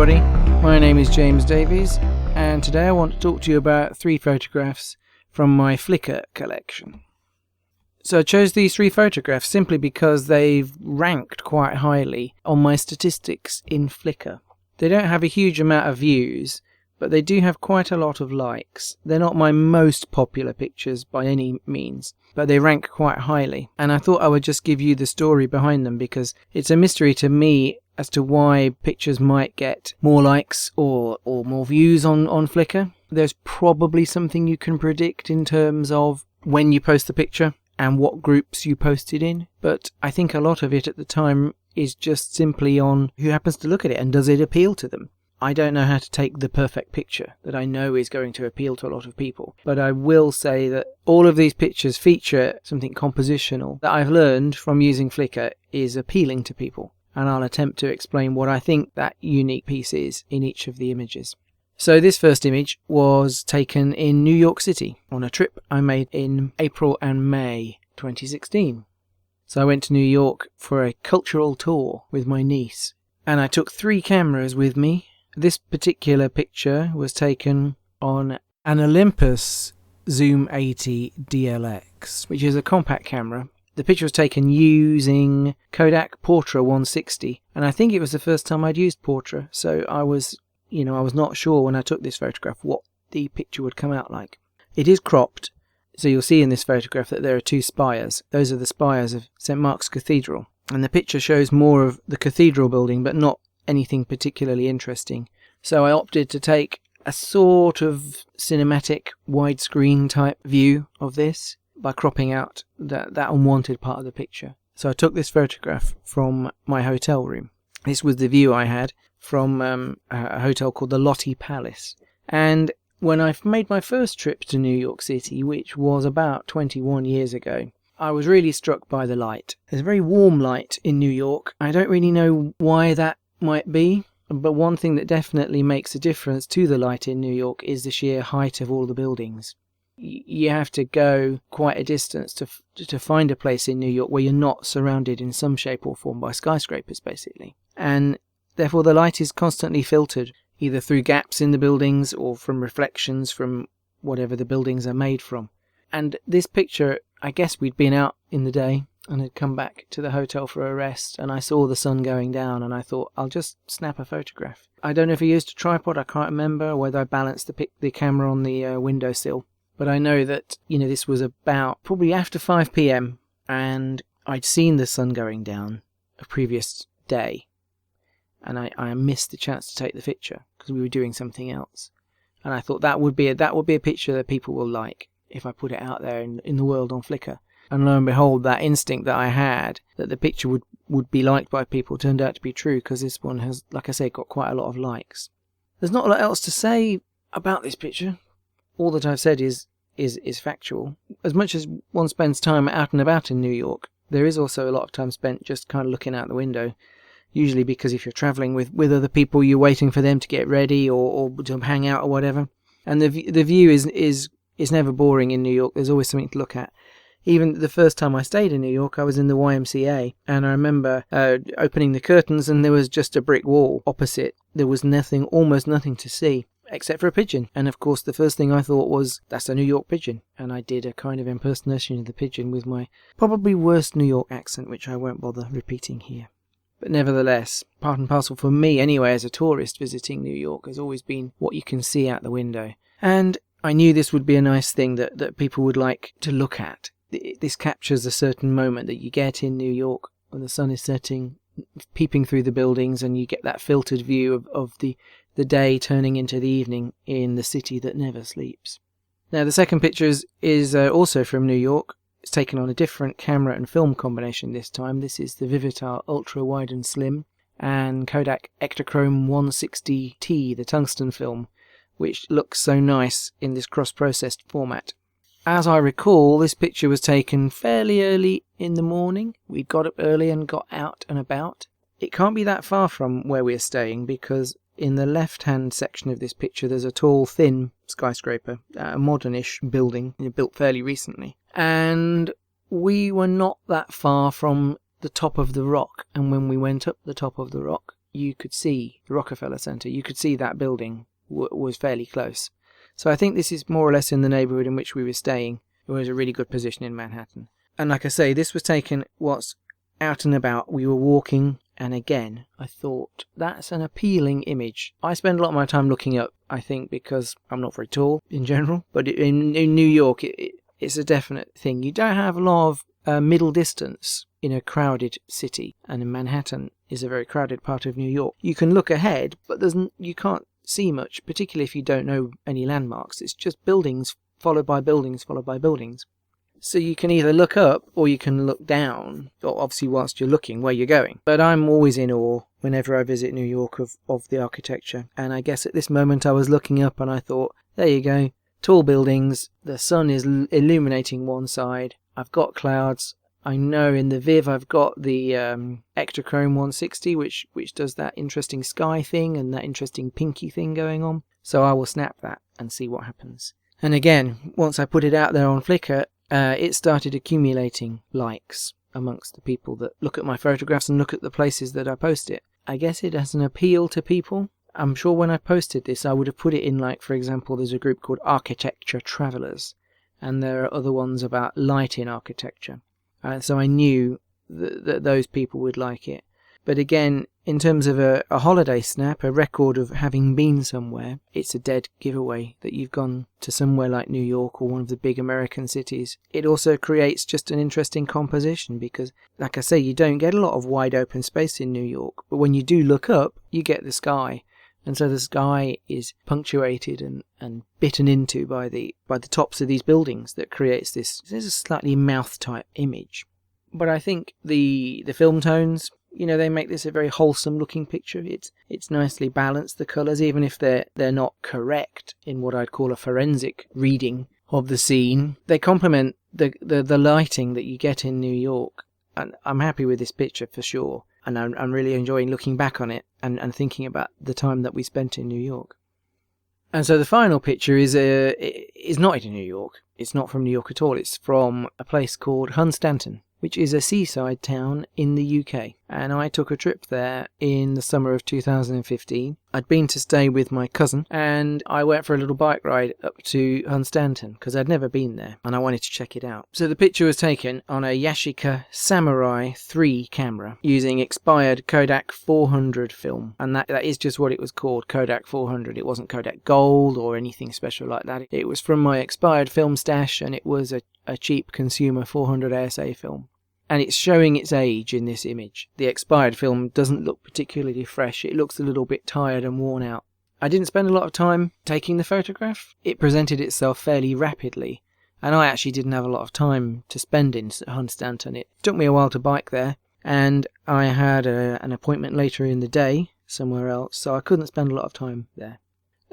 everybody, my name is James Davies, and today I want to talk to you about 3 photographs from my Flickr collection. So I chose these 3 photographs simply because they've ranked quite highly on my statistics in Flickr. They don't have a huge amount of views, but they do have quite a lot of likes. They're not my most popular pictures by any means, but they rank quite highly. And I thought I would just give you the story behind them because it's a mystery to me as to why pictures might get more likes or more views on Flickr. There's probably something you can predict in terms of when you post the picture and what groups you posted in, but I think a lot of it at the time is just simply on who happens to look at it and does it appeal to them. I don't know how to take the perfect picture that I know is going to appeal to a lot of people, but I will say that all of these pictures feature something compositional that I've learned from using Flickr is appealing to people, and I'll attempt to explain what I think that unique piece is in each of the images. So this first image was taken in New York City on a trip I made in April and May 2016. So I went to New York for a cultural tour with my niece, and I took 3 cameras with me. This particular picture was taken on an Olympus Zoom 80 DLX, which is a compact camera. The picture was taken using Kodak Portra 160, and I think it was the first time I'd used Portra, so I was not sure when I took this photograph what the picture would come out like. It is cropped, so you'll see in this photograph that there are 2 spires. Those are the spires of St. Mark's Cathedral, and the picture shows more of the cathedral building, but not anything particularly interesting. So I opted to take a sort of cinematic widescreen type view of this by cropping out that unwanted part of the picture. So I took this photograph from my hotel room. This was the view I had from a hotel called the Lottie Palace. And when I made my first trip to New York City, which was about 21 years ago, I was really struck by the light. There's a very warm light in New York. I don't really know why that might be, but one thing that definitely makes a difference to the light in New York is the sheer height of all the buildings. You have to go quite a distance to find a place in New York where you're not surrounded in some shape or form by skyscrapers, basically. And therefore the light is constantly filtered, either through gaps in the buildings or from reflections from whatever the buildings are made from. And this picture, I guess we'd been out in the day and had come back to the hotel for a rest, and I saw the sun going down, and I thought, I'll just snap a photograph. I don't know if I used a tripod, I can't remember, or whether I balanced the camera on the windowsill, but I know that this was about probably after 5 p.m, and I'd seen the sun going down a previous day, and I missed the chance to take the picture because we were doing something else, and I thought that would be a picture that people will like if I put it out there in the world on Flickr. And lo and behold, that instinct that I had, that the picture would be liked by people, turned out to be true, because this one has, like I say, got quite a lot of likes. There's not a lot else to say about this picture. All that I've said is factual. As much as one spends time out and about in New York, there is also a lot of time spent just kind of looking out the window, usually because if you're travelling with other people, you're waiting for them to get ready or to hang out or whatever. And the view is never boring in New York. There's always something to look at. Even the first time I stayed in New York, I was in the YMCA, and I remember opening the curtains and there was just a brick wall opposite. There was almost nothing to see, except for a pigeon. And of course, the first thing I thought was, that's a New York pigeon. And I did a kind of impersonation of the pigeon with my probably worst New York accent, which I won't bother repeating here. But nevertheless, part and parcel for me anyway, as a tourist visiting New York, has always been what you can see out the window. And I knew this would be a nice thing that people would like to look at. This captures a certain moment that you get in New York when the sun is setting, peeping through the buildings, and you get that filtered view of the day turning into the evening in the city that never sleeps. Now, the second picture is also from New York. It's taken on a different camera and film combination this time. This is the Vivitar Ultra Wide and Slim and Kodak Ektachrome 160T, the tungsten film, which looks so nice in this cross-processed format. As I recall, this picture was taken fairly early in the morning. We got up early and got out and about. It can't be that far from where we're staying, because in the left-hand section of this picture there's a tall, thin skyscraper, a modernish building built fairly recently. And we were not that far from the top of the rock, and when we went up the top of the rock, you could see the Rockefeller Center. You could see that building was fairly close. So I think this is more or less in the neighborhood in which we were staying. It was a really good position in Manhattan. And like I say, this was taken what's out and about. We were walking, and again, I thought, that's an appealing image. I spend a lot of my time looking up, I think, because I'm not very tall in general. But in New York, it's a definite thing. You don't have a lot of middle distance in a crowded city. And in Manhattan is a very crowded part of New York. You can look ahead, but you can't see much, particularly if you don't know any landmarks. It's just buildings followed by buildings followed by buildings. So you can either look up or you can look down, or obviously whilst you're looking where you're going. But I'm always in awe whenever I visit New York of the architecture. And I guess at this moment I was looking up and I thought, there you go, tall buildings, the sun is illuminating one side, I've got clouds. I know in the Viv I've got the Ektachrome 160, which does that interesting sky thing and that interesting pinky thing going on. So I will snap that and see what happens. And again, once I put it out there on Flickr, it started accumulating likes amongst the people that look at my photographs and look at the places that I post it. I guess it has an appeal to people. I'm sure when I posted this I would have put it in, like, for example, there's a group called Architecture Travelers, and there are other ones about light in architecture. So I knew that those people would like it. But again, in terms of a holiday snap, a record of having been somewhere, it's a dead giveaway that you've gone to somewhere like New York or one of the big American cities. It also creates just an interesting composition because, like I say, you don't get a lot of wide open space in New York. But when you do look up, you get the sky. And so the sky is punctuated and bitten into by the tops of these buildings that creates this. There's a slightly mouth-type image. But I think the film tones, they make this a very wholesome-looking picture. It's nicely balanced, the colours, even if they're not correct in what I'd call a forensic reading of the scene. They complement the lighting that you get in New York. And I'm happy with this picture for sure. And I'm really enjoying looking back on it and thinking about the time that we spent in New York. And so the final picture is not in New York. It's not from New York at all. It's from a place called Hunstanton, which is a seaside town in the UK. And I took a trip there in the summer of 2015. I'd been to stay with my cousin, and I went for a little bike ride up to Hunstanton because I'd never been there and I wanted to check it out. So the picture was taken on a Yashica Samurai 3 camera using expired Kodak 400 film. And that is just what it was called, Kodak 400. It wasn't Kodak Gold or anything special like that. It was from my expired film stash, and it was a cheap consumer 400 ASA film. And it's showing its age in this image. The expired film doesn't look particularly fresh. It looks a little bit tired and worn out. I didn't spend a lot of time taking the photograph. It presented itself fairly rapidly. And I actually didn't have a lot of time to spend in Hunstanton. It took me a while to bike there. And I had an appointment later in the day somewhere else. So I couldn't spend a lot of time there.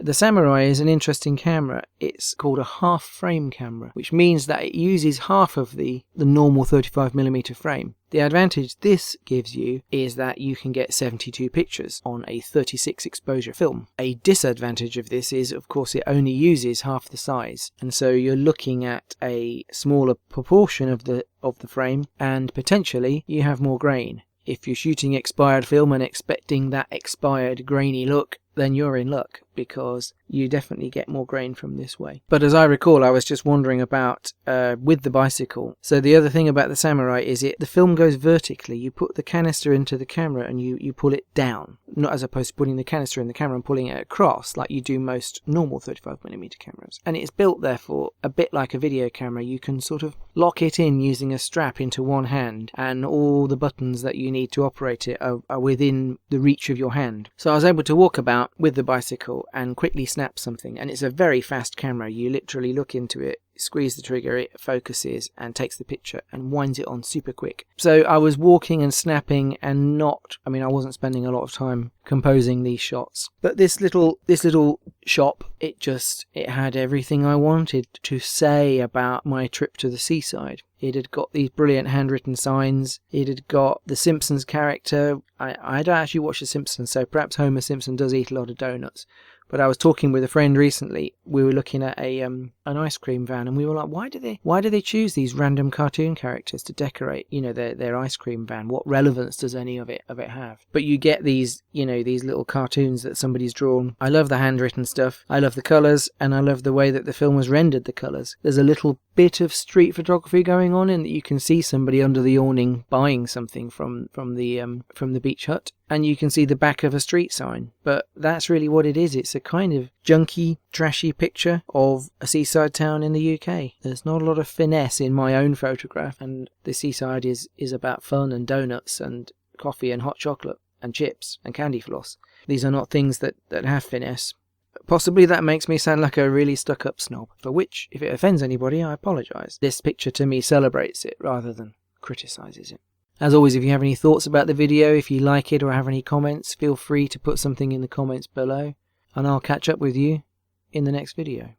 The Samurai is an interesting camera. It's called a half frame camera, which means that it uses half of the normal 35mm frame. The advantage this gives you is that you can get 72 pictures on a 36 exposure film. A disadvantage of this is, of course, it only uses half the size, and so you're looking at a smaller proportion of the frame, and potentially you have more grain. If you're shooting expired film and expecting that expired grainy look, then you're in luck, because you definitely get more grain from this way. But as I recall, I was just wandering about with the bicycle. So the other thing about the Samurai is the film goes vertically. You put the canister into the camera and you pull it down, not as opposed to putting the canister in the camera and pulling it across like you do most normal 35mm cameras. And it's built, therefore, a bit like a video camera. You can sort of lock it in using a strap into one hand, and all the buttons that you need to operate it are within the reach of your hand. So I was able to walk about with the bicycle and quickly snap something, and it's a very fast camera. You literally look into it, squeeze the trigger, it focuses and takes the picture and winds it on super quick. So I was walking and snapping and I wasn't spending a lot of time composing these shots. But this little shop, it had everything I wanted to say about my trip to the seaside. It had got these brilliant handwritten signs. It had got the Simpsons character. I don't actually watch The Simpsons, so perhaps Homer Simpson does eat a lot of donuts. But I was talking with a friend recently. We were looking at an ice cream van, and we were like, why do they choose these random cartoon characters to decorate, their ice cream van? What relevance does any of it have? But you get these, these little cartoons that somebody's drawn. I love the handwritten stuff. I love the colours, and I love the way that the film has rendered the colours. There's a little bit of street photography going on in that you can see somebody under the awning buying something from the beach hut, and you can see the back of a street sign. But that's really what it is. It's a kind of junky, trashy picture of a seaside town in the UK. There's not a lot of finesse in my own photograph, and the seaside is about fun and donuts and coffee and hot chocolate and chips and candy floss. These are not things that have finesse. Possibly that makes me sound like a really stuck-up snob, for which, if it offends anybody, I apologise. This picture to me celebrates it rather than criticises it. As always, if you have any thoughts about the video, if you like it or have any comments, feel free to put something in the comments below, and I'll catch up with you in the next video.